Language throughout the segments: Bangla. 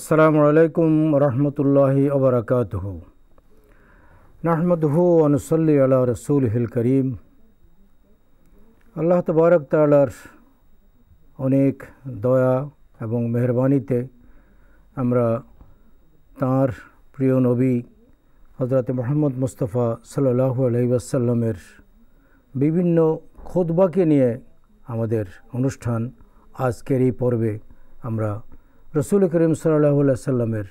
আসসালামু আলাইকুম রহমতুল্লাহি ওবরাকাতুহু। নাহমাদুহু ওয়া নুসাল্লি আলা রাসূলিহিল কারীম। আল্লাহ তাবারক তাআলার অনেক দয়া এবং মেহরবানিতে আমরা তাঁর প্রিয় নবী হযরত মুহাম্মদ মুস্তাফা সাল্লাল্লাহু আলাইহি ওয়াসাল্লামের বিভিন্ন খুতবাকে নিয়ে আমাদের অনুষ্ঠান। আজকের এই পর্বে আমরা রসুল করিম সাল্লাল্লাহু আলাইহি ওয়াসাল্লামের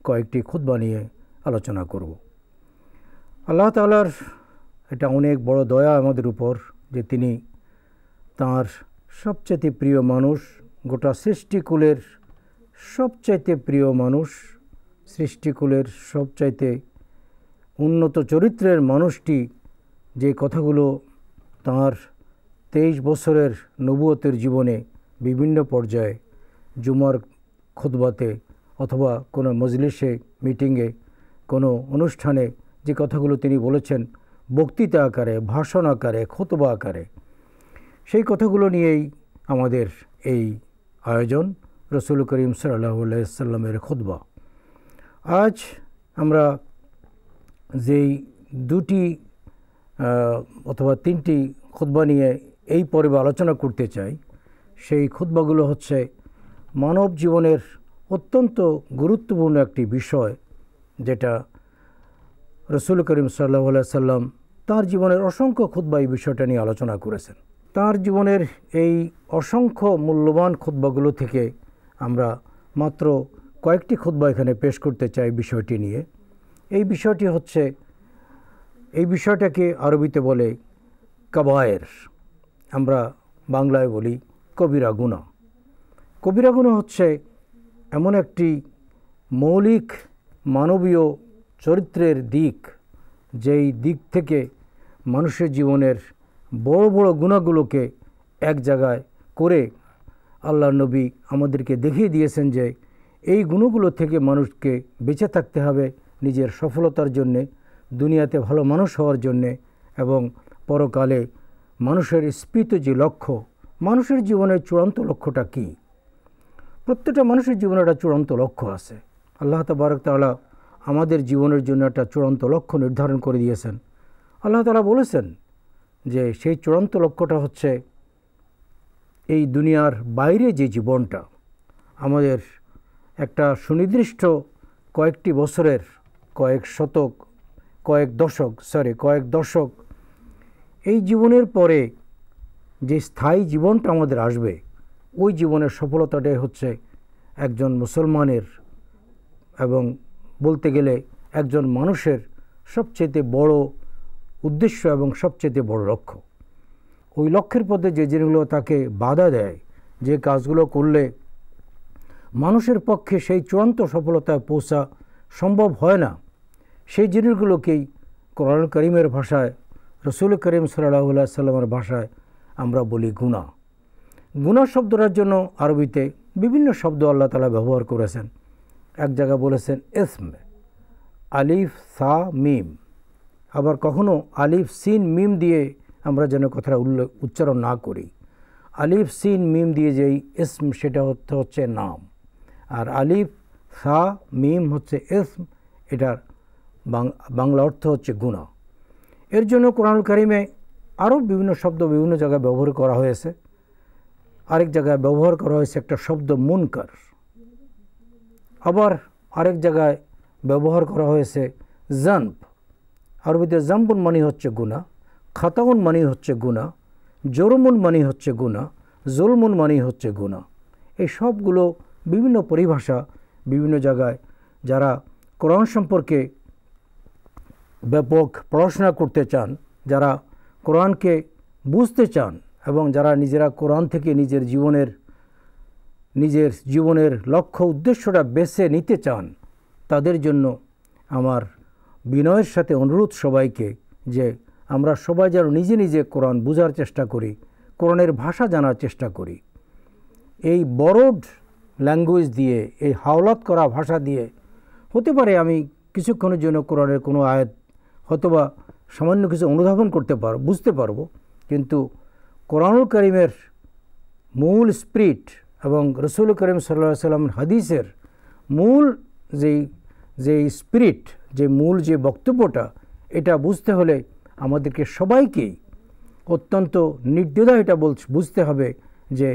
কয়েকটি খুতবা নিয়ে আলোচনা করব। আল্লাহ তাআলার এটা অনেক বড় দয়া আমাদের উপর যে তিনি তাঁর সবচেয়ে প্রিয় মানুষ, গোটা সৃষ্টিকুলের সবচাইতে প্রিয় মানুষ, সৃষ্টিকুলের সবচাইতে উন্নত চরিত্রের মানুষটি যে কথাগুলো তাঁর 23 বছরের নবুয়তের জীবনে বিভিন্ন পর্যায়ে জুমার খুতবাতে অথবা কোনো মজলিসে, মিটিংয়ে, কোনো অনুষ্ঠানে যে কথাগুলো তিনি বলেছেন বক্তৃতা আকারে, ভাষণ আকারে, খুতবা আকারে, সেই কথাগুলো নিয়েই আমাদের এই আয়োজন রসুল করিম সাল্লাল্লাহু আলাইহি ওয়াসাল্লামের খুতবা। আজ আমরা যেই দুটি অথবা তিনটি খুতবা নিয়ে এই পর্বে আলোচনা করতে চাই, সেই খুতবাগুলো হচ্ছে মানব জীবনের অত্যন্ত গুরুত্বপূর্ণ একটি বিষয়, যেটা রসুল করিম সাল্লাল্লাহু আলাইহি ওয়াসাল্লাম তাঁর জীবনের অসংখ্য খুতবা এই বিষয়টা নিয়ে আলোচনা করেছেন। তাঁর জীবনের এই অসংখ্য মূল্যবান খুতবাগুলো থেকে আমরা মাত্র কয়েকটি খুতবা এখানে পেশ করতে চাই বিষয়টি নিয়ে। এই বিষয়টি হচ্ছে, এই বিষয়টাকে আরবিতে বলে কাবায়ের, আমরা বাংলায় বলি কবিরা গুনাহ। কবিরা গুনাহ হচ্ছে এমন একটি মৌলিক মানবীয় চরিত্রের দিক, যেই দিক থেকে মানুষের জীবনের বড় বড় গুনাহগুলোকে এক জায়গায় করে আল্লাহর নবী আমাদেরকে দেখিয়ে দিয়েছেন যে এই গুণগুলো থেকে মানুষকে বেঁচে থাকতে হবে নিজের সফলতার জন্যে, দুনিয়াতে ভালো মানুষ হওয়ার জন্যে, এবং পরকালে মানুষের স্ফীত যে লক্ষ্য, মানুষের জীবনের চূড়ান্ত লক্ষ্যটা কী। প্রত্যেকটা মানুষের জীবনে একটা চূড়ান্ত লক্ষ্য আছে। আল্লাহ তাবারক তাআলা আমাদের জীবনের জন্য একটা চূড়ান্ত লক্ষ্য নির্ধারণ করে দিয়েছেন। আল্লাহ তাআলা বলেছেন যে সেই চূড়ান্ত লক্ষ্যটা হচ্ছে এই দুনিয়ার বাইরে যে জীবনটা, আমাদের একটা সুনির্দিষ্ট কয়েকটি বছরের, কয়েক দশক এই জীবনের পরে যে স্থায়ী জীবনটা আমাদের আসবে, ওই জীবনের সফলতাটাই হচ্ছে একজন মুসলমানের এবং বলতে গেলে একজন মানুষের সবচেয়ে বড় উদ্দেশ্য এবং সবচেয়ে বড় লক্ষ্য। ওই লক্ষ্যের পথে যে জিনিসগুলো তাকে বাধা দেয়, যে কাজগুলো করলে মানুষের পক্ষে সেই চূড়ান্ত সফলতায় পৌঁছা সম্ভব হয় না, সেই জিনিসগুলোকেই কোরআন কারীমের ভাষায়, রসুল করিম সাল্লাল্লাহু আলাইহি ওয়াসাল্লামের ভাষায় আমরা বলি গুনাহ। গুনাহ শব্দটার জন্য আরবিতে বিভিন্ন শব্দ আল্লাহ তাআলা ব্যবহার করেছেন। এক জায়গায় বলেছেন ইসম, আলিফ সা মিম, আবার কখনো আলিফ সিন মিম দিয়ে আমরা যেন কথাটা উচ্চারণ না করি। আলিফ সিন মিম দিয়ে যেই ইসম, সেটা হচ্ছে নাম, আর আলিফ সা মিম হচ্ছে ইসম, এটার বাংলা অর্থ হচ্ছে গুনাহ। এর জন্য কোরআনুল কারীমে আরও বিভিন্ন শব্দ বিভিন্ন জায়গায় ব্যবহার করা হয়েছে। আরেক জায়গায় ব্যবহার করা হয়েছে একটা শব্দ মুনকার, আবার আরেক জায়গায় ব্যবহার করা হয়েছে জানব। আরবিতে জাম্বুন মানে হচ্ছে গুনাহ, খাতাউন মানে হচ্ছে গুনাহ, জরমুন মানে হচ্ছে গুনাহ, জুলমুন মানে হচ্ছে গুনাহ। এই সবগুলো বিভিন্ন পরিভাষা বিভিন্ন জায়গায় যারা কোরআন সম্পর্কে ব্যাপক পড়াশোনা করতে চান, যারা কোরআনকে বুঝতে চান এবং যারা নিজেরা কোরআন থেকে নিজের জীবনের লক্ষ্য উদ্দেশ্যটা বেছে নিতে চান, তাদের জন্য আমার বিনয়ের সাথে অনুরোধ সবাইকে যে আমরা সবাই যেন নিজে নিজে কোরআন বোঝার চেষ্টা করি, কোরআনের ভাষা জানার চেষ্টা করি। এই বরড ল্যাঙ্গুয়েজ দিয়ে, এই হাওলাত করা ভাষা দিয়ে হতে পারে আমি কিছুক্ষণের জন্য কোরআনের কোনো আয়াত হয়তোবা সামান্য কিছু অনুধাবন করতে পারব, বুঝতে পারবো, কিন্তু কোরআনুল কারীমের মূল স্পিরিট এবং রসুল করিম সাল্লাল্লাহু আলাইহি ওয়াসাল্লাম হাদিসের মূল যে স্পিরিট, যে মূল যে বক্তব্যটা, এটা বুঝতে হলে আমাদেরকে সবাইকেই অত্যন্ত নির্দ্বিধায় এটা বুঝতে হবে যে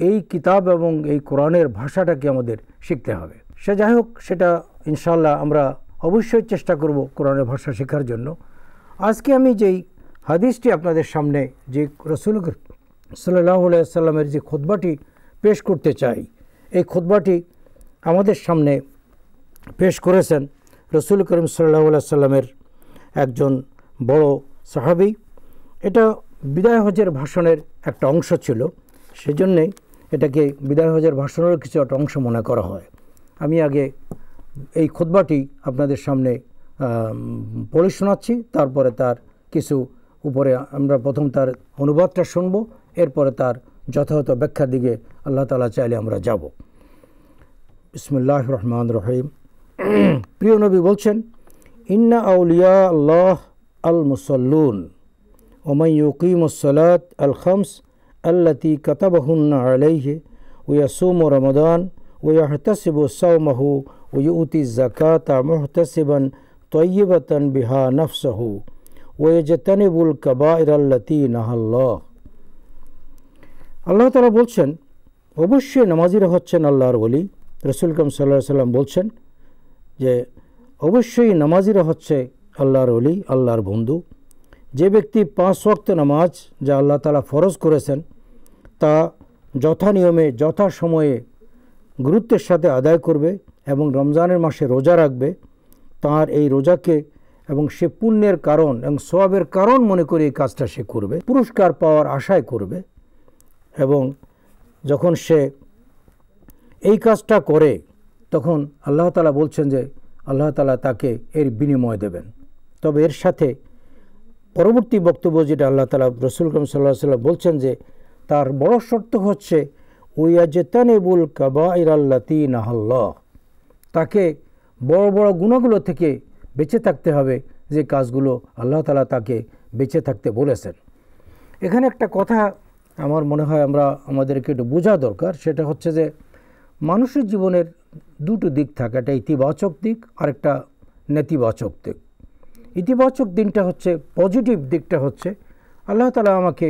এই কিতাব এবং এই কোরআনের ভাষাটাকে আমাদের শিখতে হবে। সে যাই হোক, সেটা ইনশাআল্লাহ আমরা অবশ্যই চেষ্টা করব কোরআনের ভাষা শেখার জন্য। আজকে আমি যেই হাদিসটি আপনাদের সামনে, যে রাসূল সাল্লাল্লাহু আলাইহি ওয়াসাল্লামের যে খুতবাটি পেশ করতে চাই, এই খুতবাটি আমাদের সামনে পেশ করেছেন রাসূল করিম সাল্লাল্লাহু আলাইহি ওয়াসাল্লামের একজন বড় সাহাবী। এটা বিদায় হজের ভাষণের একটা অংশ ছিল, সেজন্যে এটাকে বিদায় হজের ভাষণের কিছু একটা অংশ মনে করা হয়। আমি আগে এই খুতবাটি আপনাদের সামনে পড়ে শোনাচ্ছি, তারপরে তার কিছু উপরে আমরা প্রথম তার অনুবাদটা শুনব, এরপরে তার যথাযথ ব্যাখ্যার দিকে আল্লাহ তাআলা চাইলে আমরা যাব। বিসমিল্লাহির রহমানির রহিম। প্রিয় নবী বলছেন, ইন্না আউলিয়া আল্লাহ আল মুসাল্লুন ওয়া মান ইউকিমুস সালাত আল খামস আল্লাতী কাতাবাহুন্না আলাইহি ওয়া ইয়াসুমু রমাদান ওয়া ইয়াহতাসিবু সাওমাহু ওয়া ইউতি যাকাতা মুহতাসিবান তাইয়িবাতান বিহা নাফসাহু ওয়া ইয়াজতানিবুল কাবাইর আল্লাতী নাহাল্লাহ। আল্লাহ তাআলা বলছেন, অবশ্যই নামাজিরা হচ্ছেন আল্লাহর ওলি। রাসূল করিম সাল্লাল্লাহু আলাইহি ওয়াসাল্লাম বলছেন যে অবশ্যই নামাজিরা হচ্ছে আল্লাহর ওলি, আল্লাহর বন্ধু। যে ব্যক্তি 5 ওয়াক্ত নামাজ যা আল্লাহ তাআলা ফরজ করেছেন তা যথানিয়মে যথাসময়ে গুরুত্বের সাথে আদায় করবে এবং রমজানের মাসে রোজা রাখবে, তার এই রোজাকে এবং সে পুণ্যের কারণ এবং সওয়াবের কারণ মনে করে এই কাজটা সে করবে, পুরস্কার পাওয়ার আশায় করবে। এবং যখন সে এই কাজটা করে তখন আল্লাহ তাআলা বলছেন যে আল্লাহ তাআলা তাকে এর বিনিময় দেবেন। তবে এর সাথে পরবর্তী বক্তব্য যেটা আল্লাহ তাআলা রাসূল করিম সাল্লাল্লাহু আলাইহি ওয়াসাল্লাম বলছেন যে তার বড় শর্ত হচ্ছে ওয়াজতানিবুল কাবাইর আল্লাতী নাহাল্লাহ, তাকে বড় বড় গুনাহগুলো থেকে বেঁচে থাকতে হবে, যে কাজগুলো আল্লাহ তাআলা তাকে বেঁচে থাকতে বলেছেন। এখানে একটা কথা আমার মনে হয় আমাদেরকে একটু বোঝা দরকার, সেটা হচ্ছে যে মানুষের জীবনের দুটো দিক থাকে, একটা ইতিবাচক দিক আর একটা নেতিবাচক দিক। ইতিবাচক দিকটা হচ্ছে, পজিটিভ দিকটা হচ্ছে আল্লাহ তাআলা আমাকে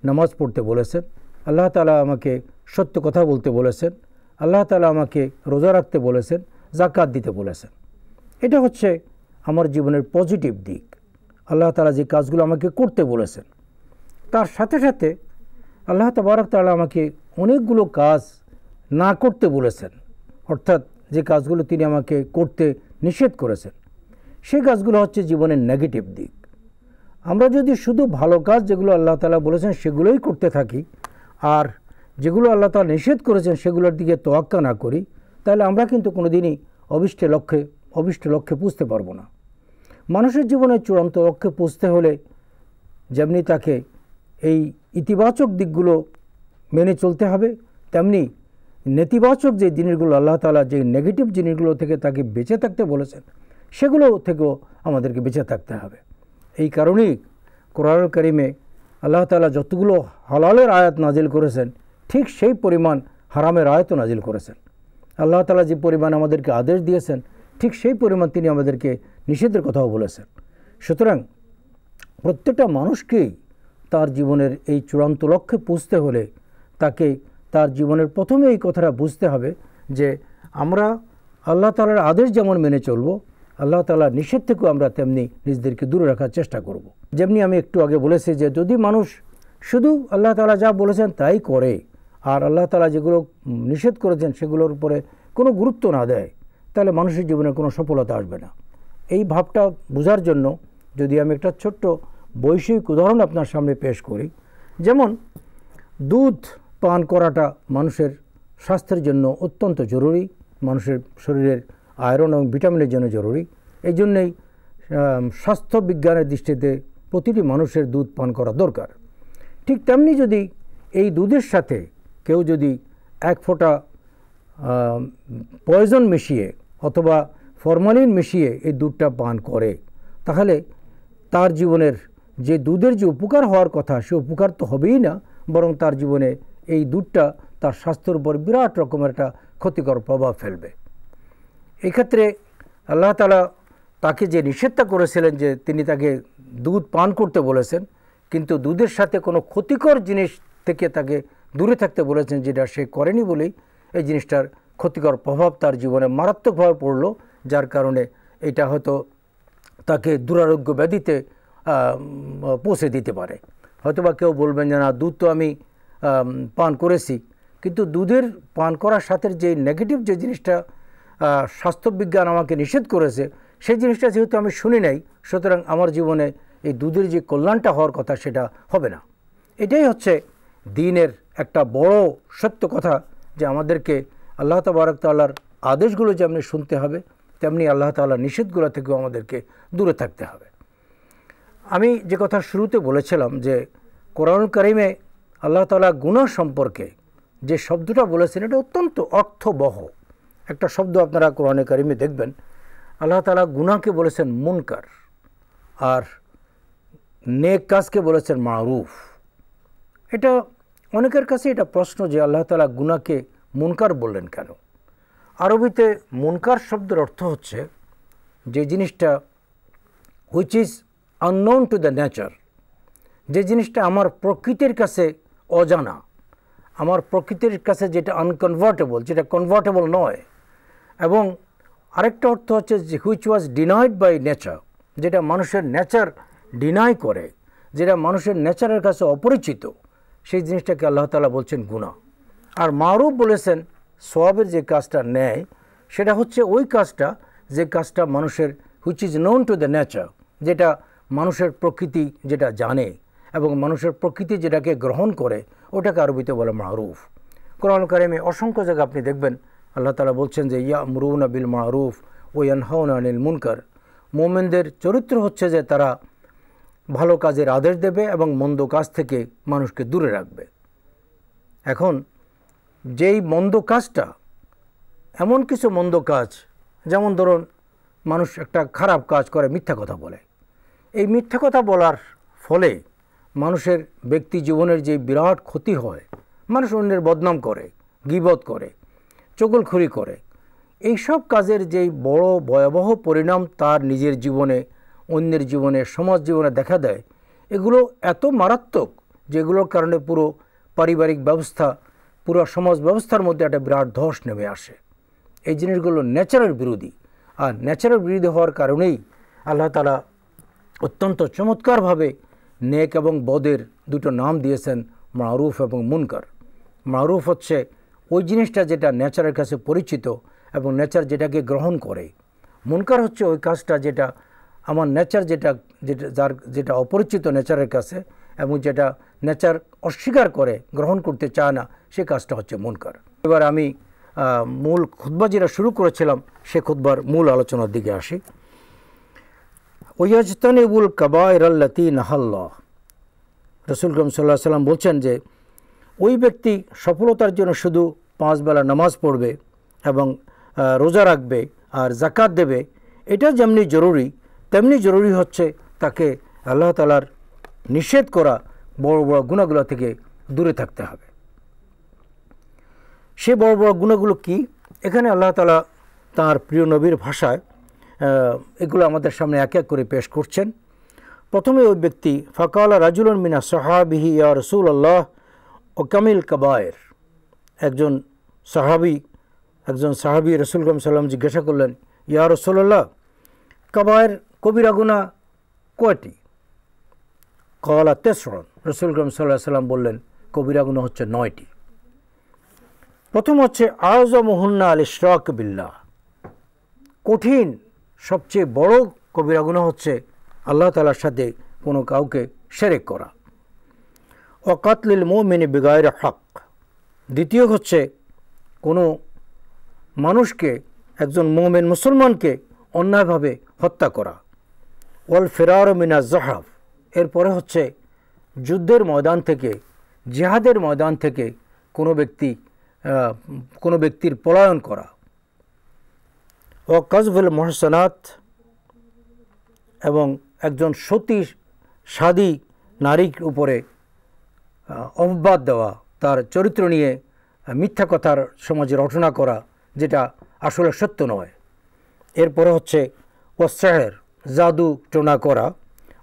নামাজ পড়তে বলেছেন, আল্লাহ তাআলা আমাকে সত্য কথা বলতে বলেছেন, আল্লাহ তাআলা আমাকে রোজা রাখতে বলেছেন, যাকাত দিতে বলেছেন। এটা হচ্ছে আমার জীবনের পজিটিভ দিক। আল্লাহ তাআলা যে কাজগুলো আমাকে করতে বলেছেন, তার সাথে সাথে আল্লাহ তাবারক তাআলা আমাকে অনেকগুলো কাজ না করতে বলেছেন, অর্থাৎ যে কাজগুলো তিনি আমাকে করতে নিষেধ করেছেন, সেই কাজগুলো হচ্ছে জীবনের নেগেটিভ দিক। আমরা যদি শুধু ভালো কাজ যেগুলো আল্লাহ তাআলা বলেছেন সেগুলোই করতে থাকি, আর যেগুলো আল্লাহ তাআলা নিষেধ করেছেন সেগুলোর দিকে তোয়াক্কা না করি, তাহলে আমরা কিন্তু কোনো দিনই অভিষ্ট লক্ষ্যে পৌঁছতে পারবো না। মানুষের জীবনের চূড়ান্ত লক্ষ্যে পৌঁছতে হলে যেমনি তাকে এই ইতিবাচক দিকগুলো মেনে চলতে হবে, তেমনি নেতিবাচক যে জিনিসগুলো আল্লাহ তাআলা যে নেগেটিভ জিনিসগুলো থেকে তাকে বেঁচে থাকতে বলেছেন সেগুলো থেকেও আমাদেরকে বেঁচে থাকতে হবে। এই কারণেই কোরআনুল কারীমে আল্লাহ তাআলা যতগুলো হালালের আয়াত নাজিল করেছেন, ঠিক সেই পরিমাণ হারামের আয়াতও নাজিল করেছেন। আল্লাহ তাআলা যে পরিমাণ আমাদেরকে আদেশ দিয়েছেন, ঠিক সেই পরিমাণ তিনি আমাদেরকে নিষেধের কথাও বলেছেন। সুতরাং প্রত্যেকটা মানুষকেই তার জীবনের এই চূড়ান্ত লক্ষ্যে পৌঁছতে হলে তাকে তার জীবনের প্রথমে এই কথাটা বুঝতে হবে যে আমরা আল্লাহ তাআলার আদেশ যেমন মেনে চলব, আল্লাহ তাআলার নিষেধ থেকেও আমরা তেমনি নিজেদেরকে দূরে রাখার চেষ্টা করব। যেমনি আমি একটু আগে বলেছি যে যদি মানুষ শুধু আল্লাহ তাআলা যা বলেছেন তাই করে আর আল্লাহ তাআলা যেগুলো নিষেধ করেছেন সেগুলোর উপরে কোনো গুরুত্ব না দেয়, তাহলে মানুষের জীবনে কোনো সফলতা আসবে না। এই ভাবটা বোঝার জন্য যদি আমি একটা ছোট্ট বৈষয়িক উদাহরণ আপনার সামনে পেশ করি, যেমন দুধ পান করাটা মানুষের স্বাস্থ্যের জন্য অত্যন্ত জরুরি, মানুষের শরীরের আয়রন এবং ভিটামিনের জন্য জরুরি। এই জন্যেই স্বাস্থ্য বিজ্ঞানের দৃষ্টিতে প্রতিটি মানুষের দুধ পান করা দরকার। ঠিক তেমনি যদি এই দুধের সাথে কেউ যদি 1 ফোঁটা পয়জন মিশিয়ে অথবা ফরমালিন মিশিয়ে এই দুধটা পান করে, তাহলে তার জীবনের যে দুধের যে উপকার হওয়ার কথা সে উপকার তো হবেই না, বরং তার জীবনে এই দুধটা তার স্বাস্থ্যের উপর বিরাট রকমের একটা ক্ষতিকর প্রভাব ফেলবে। এক্ষেত্রে আল্লাহ তাআলা তাকে যে নিষেধটা করেছিলেন যে তিনি তাকে দুধ পান করতে বলেছেন, কিন্তু দুধের সাথে কোনো ক্ষতিকর জিনিস থেকে তাকে দূরে থাকতে বলেছেন, যেটা সে করেনি বলেই এই জিনিসটার ক্ষতিকর প্রভাব তার জীবনে মারাত্মকভাবে পড়লো, যার কারণে এটা হয়তো তাকে দুরারোগ্য ব্যাধিতে পৌঁছে দিতে পারে। হয়তোবা কেউ বলবেন যে না, দুধ তো আমি পান করেছি, কিন্তু দুধের পান করার সাথে যে নেগেটিভ যে জিনিসটা স্বাস্থ্যবিজ্ঞান আমাকে নিষেধ করেছে, সেই জিনিসটা যেহেতু আমি শুনি নাই, সুতরাং আমার জীবনে এই দুধের যে কল্যাণটা হওয়ার কথা সেটা হবে না। এটাই হচ্ছে দ্বীনের একটা বড় সত্য কথা, যে আমাদেরকে আল্লাহ তাবারক তাআলার আদেশগুলো যেমনি শুনতে হবে, তেমনি আল্লাহ তাআলার নিষেধগুলো থেকেও আমাদেরকে দূরে থাকতে হবে। আমি যে কথা শুরুতে বলেছিলাম যে কোরআনুল কারীমে আল্লাহ তাআলা গুনাহ সম্পর্কে যে শব্দটা বলেছেন, এটা অত্যন্ত অর্থবহ একটা শব্দ। আপনারা কোরআনে কারীমে দেখবেন আল্লাহ তাআলা গুনাহকে বলেছেন মুনকার, আর নেক কাজকে বলেছেন মারুফ। এটা অনেকের কাছে এটা প্রশ্ন যে আল্লাহ তাআলা গুনাহকে মুনকার বললেন কেন? আরবিতে মুনকার শব্দের অর্থ হচ্ছে যে জিনিসটা which is unknown to the nature, যে জিনিসটা আমার প্রকৃতির কাছে অজানা, আমার প্রকৃতির কাছে যেটা আনকনভার্টেবল, যেটা কনভার্টেবল নয়। এবং আরেকটা অর্থ হচ্ছে যে which was denied by nature, যেটা মানুষের নেচার ডিনাই করে, যেটা মানুষের নেচারের কাছে অপরিচিত, সেই জিনিসটাকে আল্লাহ তাআলা বলছেন গুনাহ। আর মারুফ বলেছেন সওয়াবের যে কাজটা নেয়, সেটা হচ্ছে ওই কাজটা যে কাজটা মানুষের which is known to the nature, যেটা মানুষের প্রকৃতি যেটা জানে এবং মানুষের প্রকৃতি যেটাকে গ্রহণ করে, ওটাকে আরবিতে বলে মারুফ। কোরআনুল কারীমে অসংখ্য জায়গা আপনি দেখবেন আল্লাহ তাআলা বলছেন যে ইয়ামুরুনা বিল মারুফ ওয়া ইয়ানহাউনা আনিল মুনকার। মুমিনদের চরিত্র হচ্ছে যে তারা ভালো কাজের আদেশ দেবে এবং মন্দ কাজ থেকে মানুষকে দূরে রাখবে। এখন যেই মন্দ কাজটা, এমন কিছু মন্দ কাজ, যেমন ধরুন মানুষ একটা খারাপ কাজ করে, মিথ্যা কথা বলে, এই মিথ্যা কথা বলার ফলে মানুষের ব্যক্তি জীবনের যে বিরাট ক্ষতি হয়, মানুষ অন্যের বদনাম করে, গীবত করে, চগলখড়ি করে, এইসব কাজের যেই বড় ভয়াবহ পরিণাম তার নিজের জীবনে, অন্যের জীবনে, সমাজ জীবনে দেখা দেয়, এগুলো এত মারাত্মক যেগুলোর কারণে পুরো পারিবারিক ব্যবস্থা, পুরো সমাজ ব্যবস্থার মধ্যে একটা বিরাট ধস নেমে আসে। এই জিনিসগুলো ন্যাচারের বিরোধী, আর ন্যাচারের বিরোধী হওয়ার কারণেই আল্লাহ তাআলা অত্যন্ত চমৎকারভাবে নেক এবং বদের দুটো নাম দিয়েছেন, মারুফ এবং মুনকার। মারুফ হচ্ছে ওই জিনিসটা যেটা নেচারের কাছে পরিচিত এবং নেচার যেটাকে গ্রহণ করে। মুনকার হচ্ছে ওই কাজটা যেটা আমার নেচার যেটা অপরিচিত নেচারের কাছে এবং যেটা নেচার অস্বীকার করে, গ্রহণ করতে চায় না, সে কাজটা হচ্ছে মুনকার। এবার আমি মূল খুতবা যেটা শুরু করেছিলাম সে খুতবার মূল আলোচনার দিকে আসি। ওয়াজতানিবুল কাবায়রাল্লাতী নাহাল্লাহ, রাসূল করিম সাল্লাল্লাহু আলাইহি সাল্লাম বলছেন যে ওই ব্যক্তি সফলতার জন্য শুধু 5 বেলা নামাজ পড়বে এবং রোজা রাখবে আর যাকাত দেবে, এটা যেমনি জরুরি, তেমনি জরুরি হচ্ছে তাকে আল্লাহ তাআলার নিষেধ করা বড় বড় গুনাহগুলো থেকে দূরে থাকতে হবে। সে বড় বড় গুনাহগুলো কি? এখানে আল্লাহ তাআলা তাঁর প্রিয় নবীর ভাষায় এগুলো আমাদের সামনে এক এক করে পেশ করছেন। প্রথমে ওই ব্যক্তি ফাকালা রাজুলুন মিনা সাহাবিহি ইয়া রাসূলুল্লাহ ও কামিল কাবায়ের, একজন সাহাবী রাসূল করিম সাল্লাম জিজ্ঞাসা করলেন, ইয়া রাসূলুল্লাহ, কাবায়ের কবিরা গুনাহ কয়টি? ক্বালা তাসউন, রাসূল করিম সাল্লাল্লাহু আলাইহি সাল্লাম বললেন কবিরা গুনাহ হচ্ছে 9টি। প্রথম হচ্ছে আযমুহুন্না আল ইশরাক বিল্লাহ, কঠিন সবচেয়ে বড় কবিরা গুনাহ হচ্ছে আল্লাহ তাআলার সাথে কোনো কাউকে শিরক করা। ওয়া কাতলিল মুমিনি বিগাইরি হক, দ্বিতীয় হচ্ছে কোনো মানুষকে, একজন মুমিন মুসলমানকে অন্যায়ভাবে হত্যা করা। ওয়াল ফিরার মিনাজ জাহাফ, এরপরে হচ্ছে যুদ্ধের ময়দান থেকে, জিহাদের ময়দান থেকে কোনো ব্যক্তির পলায়ন করা। ও কাজফুল মুহসানাত, এবং একজন সতী সাদী নারীর উপরে অপবাদ দেওয়া, তার চরিত্র নিয়ে মিথ্যা কথার সমাজে রটনা করা, যেটা আসলে সত্য নয়। এরপরে হচ্ছে ওয়াসসাহের, জাদু টোনা করা,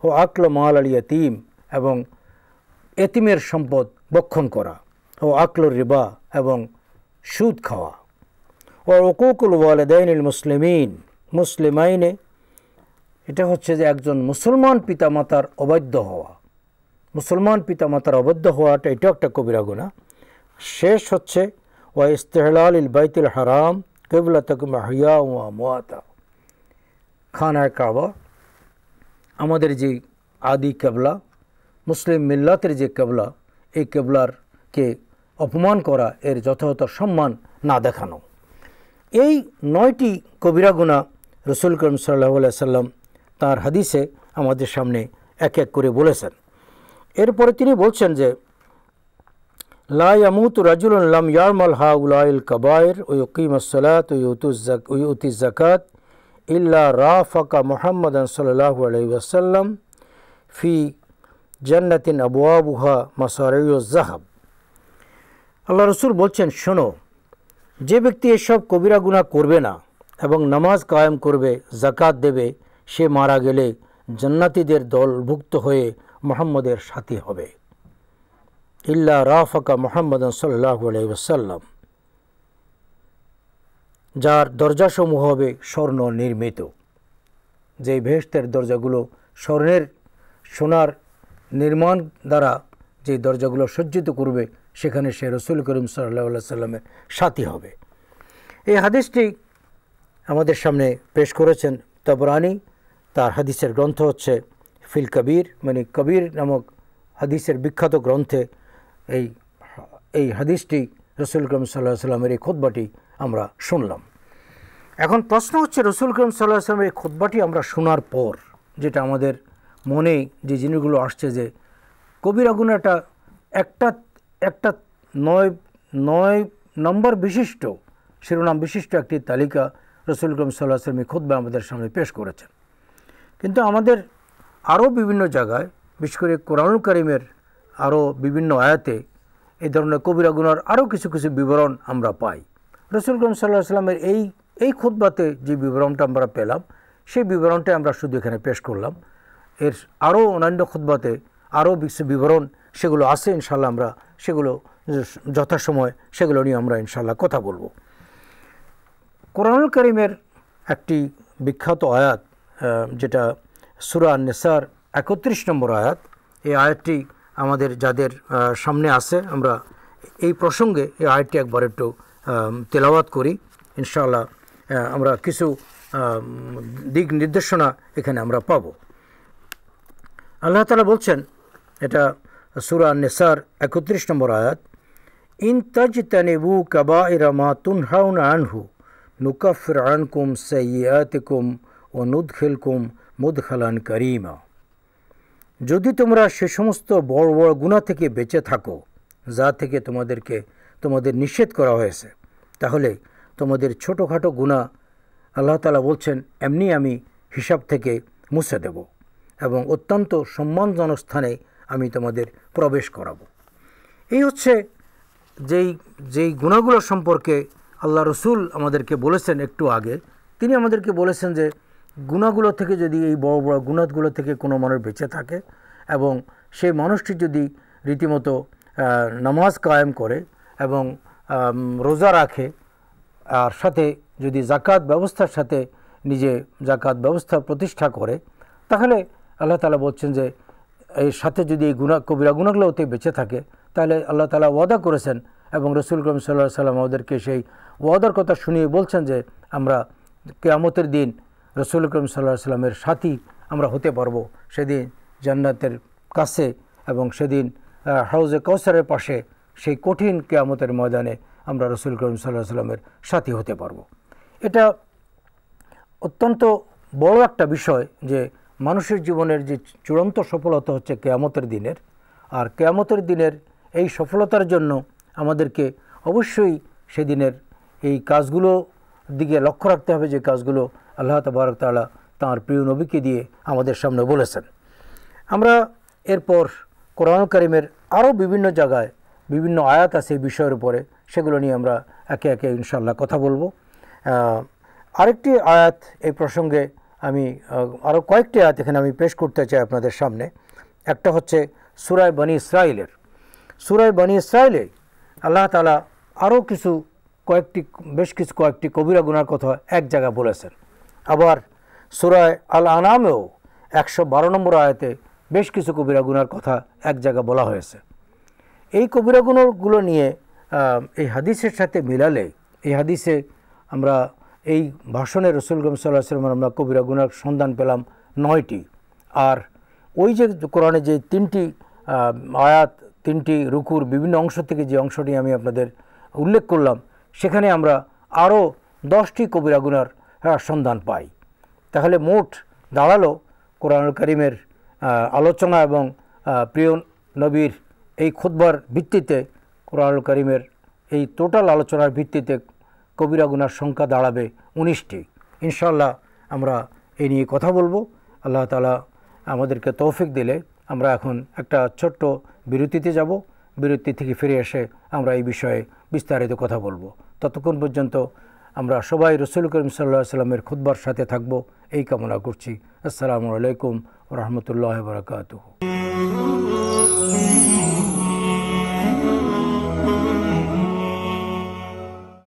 ও আকল মাল আল ইয়াতিম, এবং এতিমের সম্পদ বক্ষণ করা, ও আকল রিবা, এবং সুদ খাওয়া, ও উকুকুল ওয়ালিদাইনিল মুসলিমিন মুসলিমাইনে, এটা হচ্ছে যে একজন মুসলমান পিতামাতার অবাধ্য হওয়া। মুসলমান পিতামাতার অবাধ্য হওয়াটা এটাও একটা কবিরা গুনাহ। শেষ হচ্ছে ওয়া ইস্তিহলালিল বাইতুল হারাম কিবলাতাকুম আহইয়া ওয়া আমওয়াতা, খানায়ে কাবা, আমাদের যে আদি কেবলা, মুসলিম মিল্লাতের যে কেবলা, এই কেবলারকে অপমান করা, এর যথাযথ সম্মান না দেখানো। এই 9টি কবিরা গুনাহ রাসূল করিম সাল্লাল্লাহু আলাইহি সাল্লাম তাঁর হাদিসে আমাদের সামনে এক এক করে বলেছেন। এরপরে তিনি বলছেন যে লা ইয়ামুতু রাজুলুন লাম ইয়ারমাল হাউলাইল কাবায়ের ওয়া ইউকিমাস সালাত ওয়া ইউতিজ যাকাত ইল্লা রাফাকা মুহাম্মাদান সাল্লাল্লাহু আলাইহি ওয়াসাল্লাম ফি জান্নাতিন আবওয়াবুহা মাসারিউজ যাহাব। আল্লাহ রাসূল বলছেন, শোনো, যে ব্যক্তি এসব কবিরা গুনাহ করবে না এবং নামাজ কায়েম করবে, যাকাত দেবে, সে মারা গেলে জান্নাতীদের দলভুক্ত হয়ে মুহাম্মদের সাথী হবে। ইল্লা রাফাকা মুহাম্মাদান সাল্লাল্লাহু আলাইহি ওয়াসাল্লাম, যার দরজাসমূহ হবে স্বর্ণ নির্মিত। যে বেহেশতের দরজাগুলো সোনার নির্মাণ দ্বারা যে দরজাগুলো সজ্জিত করবে, সেখানে সে রাসূল করিম সাল্লাল্লাহু আলাইহি ওয়াসাল্লামের সাথী হবে। এই হাদিসটি আমাদের সামনে পেশ করেছেন তাবরানী। তার হাদিসের গ্রন্থ হচ্ছে ফিল কবির, মানে কবির নামক হাদিসের বিখ্যাত গ্রন্থে এই হাদিসটি রাসূল করিম সাল্লাল্লাহু আলাইহি ওয়াসাল্লামের এই খুতবাটি আমরা শুনলাম। এখন প্রশ্ন হচ্ছে, রাসূল করিম সাল্লাল্লাহু আলাইহি ওয়াসাল্লামের এই খুতবাটি আমরা শোনার পর যেটা আমাদের মনে যে জিনিসগুলো আসছে, যে কবিরা গুনাহটা একটা 9 নম্বর বিশিষ্ট, শিরোনাম বিশিষ্ট একটি তালিকা রাসূল করিম সাল্লাল্লাহু আলাইহি ওয়াসাল্লাম খুতবা আমাদের সামনে পেশ করেছেন। কিন্তু আমাদের আরও বিভিন্ন জায়গায়, বিশেষ করে কোরআনুল কারীমের আরও বিভিন্ন আয়াতে এই ধরনের কবিরা গুনাহর আরও কিছু কিছু বিবরণ আমরা পাই। রাসূল করিম সাল্লাল্লাহু আলাইহি ওয়াসাল্লামের এই খুতবাতে যে বিবরণটা আমরা পেলাম, সেই বিবরণটা আমরা শুধু এখানে পেশ করলাম। এর আরও অন্যান্য খুতবাতে আরও কিছু বিবরণ সেগুলো আছে, ইনশাআল্লাহ আমরা সেগুলো যথাসময় সেগুলো নিয়ে আমরা ইনশাআল্লাহ কথা বলবো। কোরআনুল কারীমের একটি বিখ্যাত আয়াত, যেটা সূরা আন-নিসার 31 নম্বর আয়াত, এই আয়াতটি আমাদের যাদের সামনে আছে, আমরা এই প্রসঙ্গে এই আয়াতটি একবার একটু তেলাওয়াত করি। ইনশাআল্লাহ আমরা কিছু দিক নির্দেশনা এখানে আমরা পাব। আল্লাহ তাআলা বলছেন, এটা সূরা আন-নিসার 31 নম্বর আয়াত, ইন তাজতানিবু কাবাইরা মা তুনহাউনা আনহু নুকাফির আনকুম সাইয়্যাতিকুম ওয়া নুদখিলকুম মুদখালান কারীমা। যদি তোমরা সে সমস্ত বড় বড় গুনাহ থেকে বেঁচে থাকো যা থেকে তোমাদের নিষেধ করা হয়েছে, তাহলে তোমাদের ছোটোখাটো গুনাহ আল্লাহ তাআলা বলছেন এমনি আমি হিসাব থেকে মুছে দেব এবং অত্যন্ত সম্মানজনক স্থানে আমি তোমাদের প্রবেশ করাবো। এই হচ্ছে যেই গুনাহগুলো সম্পর্কে আল্লাহ রসুল আমাদেরকে বলেছেন একটু আগে। তিনি আমাদেরকে বলেছেন যে গুনাহগুলো থেকে, যদি এই বড় বড় গুনাহগুলো থেকে কোনো মানুষ বেঁচে থাকে এবং সেই মানুষটি যদি রীতিমতো নামাজ কায়েম করে এবং রোজা রাখে, আর সাথে যদি যাকাত ব্যবস্থার সাথে নিজে যাকাত ব্যবস্থা প্রতিষ্ঠা করে, তাহলে আল্লাহ তাআলা বলছেন যে এর সাথে যদি এই কবিরা গুনাহগুলোতে বেঁচে থাকে, তাহলে আল্লাহ তাআলা ওয়াদা করেছেন এবং রাসূল করিম সাল্লাল্লাহু আলাইহি ওয়াসাল্লাম আমাদেরকে সেই ওয়াদার কথা শুনিয়ে বলছেন যে আমরা কিয়ামতের দিন রাসূল করিম সাল্লাল্লাহু আলাইহি ওয়াসাল্লামের সাথী আমরা হতে পারবো সেদিন জান্নাতের কাছে, এবং সেদিন হাউজে কাউসারের পাশে সেই কঠিন কিয়ামতের ময়দানে আমরা রাসূল করিম সাল্লাল্লাহু আলাইহি ওয়াসাল্লামের সাথী হতে পারবো। এটা অত্যন্ত বড় একটা বিষয় যে মানুষের জীবনের যে চূড়ান্ত সফলতা হচ্ছে কিয়ামতের দিনের, আর কিয়ামতের দিনের এই সফলতার জন্য আমাদেরকে অবশ্যই সেদিনের এই কাজগুলো দিকে লক্ষ্য রাখতে হবে, যে কাজগুলো আল্লাহ তাবারক তাআলা তাঁর প্রিয় নবীকে দিয়ে আমাদের সামনে বলেছেন। আমরা এরপর কোরআন কারীমের আরও বিভিন্ন জায়গায় বিভিন্ন আয়াত আছে এই বিষয়ের উপরে, সেগুলো নিয়ে আমরা একে একে ইনশাআল্লাহ কথা বলবো। আরেকটি আয়াত এই প্রসঙ্গে আমি আরও কয়েকটি আয়াত এখানে আমি পেশ করতে চাই আপনাদের সামনে। একটা হচ্ছে সূরা বনী ইসরাইলের। সূরা বনী ইসরাইলে আল্লাহ তাআলা আরও বেশ কিছু কয়েকটি কবিরা গুনার কথা এক জায়গায় বলেছেন। আবার সূরা আল আনামেও 112 নম্বর আয়াতে বেশ কিছু কবিরা গুনার কথা এক জায়গায় বলা হয়েছে। এই কবিরা গুনাহগুলো নিয়ে এই হাদিসের সাথে মিলালে, এই হাদিসে আমরা এই ভাষণে রাসূল সাল্লাল্লাহু আলাইহি ওয়াসাল্লাম আমরা কবিরা গুনার সন্ধান পেলাম 9টি। আর ওই যে কোরআনে যে 3টি আয়াত, 3টি রুকুর বিভিন্ন অংশ থেকে যে অংশটি আমি আপনাদের উল্লেখ করলাম, সেখানে আমরা আরও 10টি কবিরা গুনার সন্ধান পাই। তাহলে মোট দাঁড়ালো কোরআনুল কারীমের আলোচনা এবং প্রিয় নবীর এই খুতবার ভিত্তিতে, কোরআনুল কারীমের এই টোটাল আলোচনার ভিত্তিতে কবিরা গুনার সংখ্যা দাঁড়াবে 19টি। ইনশাআল্লাহ আমরা এই নিয়ে কথা বলবো। আল্লাহ তাআলা আমাদেরকে তৌফিক দিলে আমরা এখন একটা ছোট্ট বিরতিতে যাব। বিরতি থেকে ফিরে এসে আমরা এই বিষয়ে বিস্তারিত কথা বলবো। ততক্ষণ পর্যন্ত আমরা সবাই রাসূল করিম সাল্লাল্লাহু আলাইহি ওয়াসাল্লামের খুতবার সাথে থাকব, এই কামনা করছি। আসসালামু আলাইকুম ওয়া রাহমাতুল্লাহি ওয়া বারাকাতুহু।